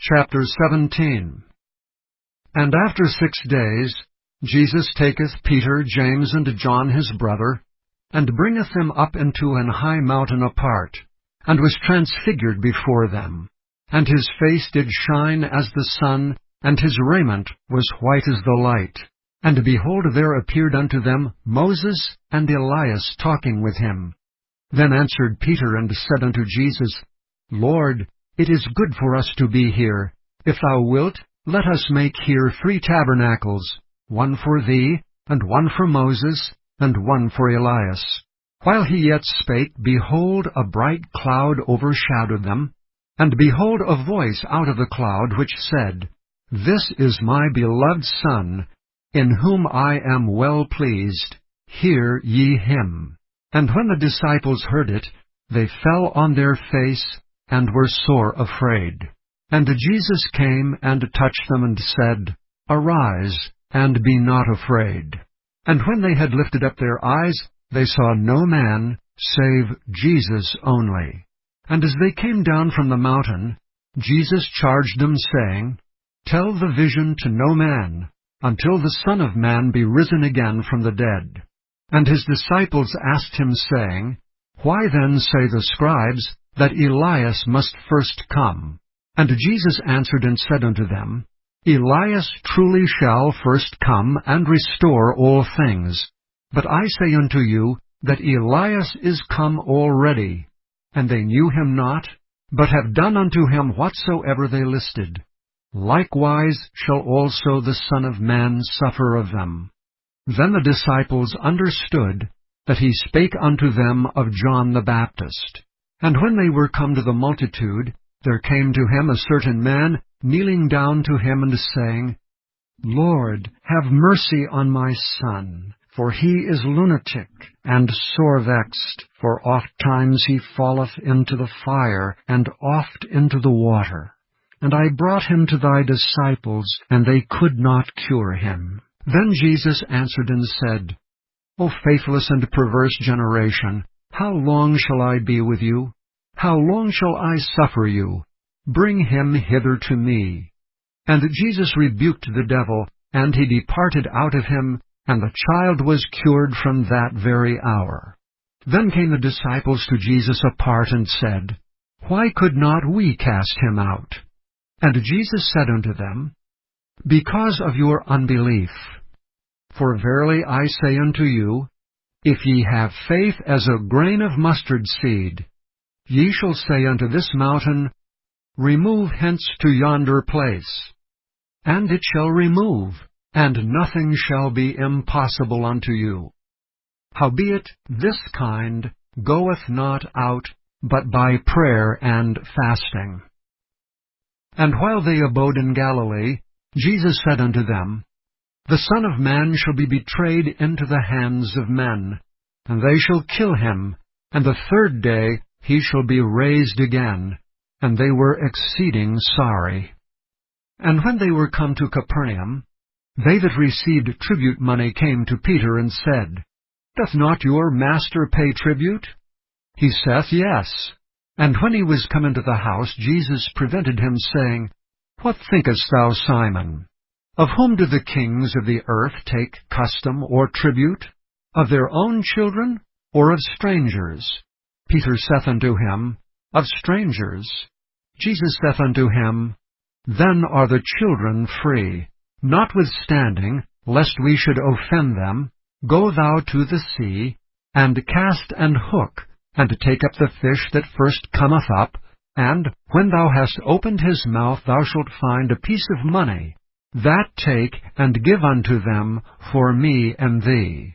Chapter 17. And after 6 days Jesus taketh Peter, James, and John his brother, and bringeth them up into an high mountain apart, and was transfigured before them. And his face did shine as the sun, and his raiment was white as the light. And behold, there appeared unto them Moses and Elias talking with him. Then answered Peter and said unto Jesus, Lord, it is good for us to be here. If thou wilt, let us make here 3 tabernacles, one for thee, and one for Moses, and one for Elias. While he yet spake, behold, a bright cloud overshadowed them. And behold, a voice out of the cloud which said, This is my beloved Son, in whom I am well pleased. Hear ye him. And when the disciples heard it, they fell on their face, and were sore afraid. And Jesus came and touched them, and said, Arise, and be not afraid. And when they had lifted up their eyes, they saw no man, save Jesus only. And as they came down from the mountain, Jesus charged them, saying, Tell the vision to no man, until the Son of Man be risen again from the dead. And his disciples asked him, saying, Why then say the scribes that Elias must first come? And Jesus answered and said unto them, Elias truly shall first come and restore all things. But I say unto you that Elias is come already, and they knew him not, but have done unto him whatsoever they listed. Likewise shall also the Son of Man suffer of them. Then the disciples understood that he spake unto them of John the Baptist. And when they were come to the multitude, there came to him a certain man, kneeling down to him, and saying, Lord, have mercy on my son, for he is lunatic, and sore vexed, for oft times he falleth into the fire, and oft into the water. And I brought him to thy disciples, and they could not cure him. Then Jesus answered and said, O faithless and perverse generation, how long shall I be with you? How long shall I suffer you? Bring him hither to me. And Jesus rebuked the devil, and he departed out of him, and the child was cured from that very hour. Then came the disciples to Jesus apart, and said, Why could not we cast him out? And Jesus said unto them, Because of your unbelief. For verily I say unto you, if ye have faith as a grain of mustard seed, ye shall say unto this mountain, Remove hence to yonder place, and it shall remove, and nothing shall be impossible unto you. Howbeit this kind goeth not out, but by prayer and fasting. And while they abode in Galilee, Jesus said unto them, The Son of Man shall be betrayed into the hands of men, and they shall kill him, and the 3rd day he shall be raised again. And they were exceeding sorry. And when they were come to Capernaum, they that received tribute money came to Peter, and said, Doth not your master pay tribute? He saith, Yes. And when he was come into the house, Jesus prevented him, saying, What thinkest thou, Simon? Of whom do the kings of the earth take custom or tribute? Of their own children, or of strangers? Peter saith unto him, Of strangers. Jesus saith unto him, Then are the children free. Notwithstanding, lest we should offend them, go thou to the sea, and cast an hook, and take up the fish that first cometh up, and when thou hast opened his mouth, thou shalt find a piece of money. That take, and give unto them for me and thee.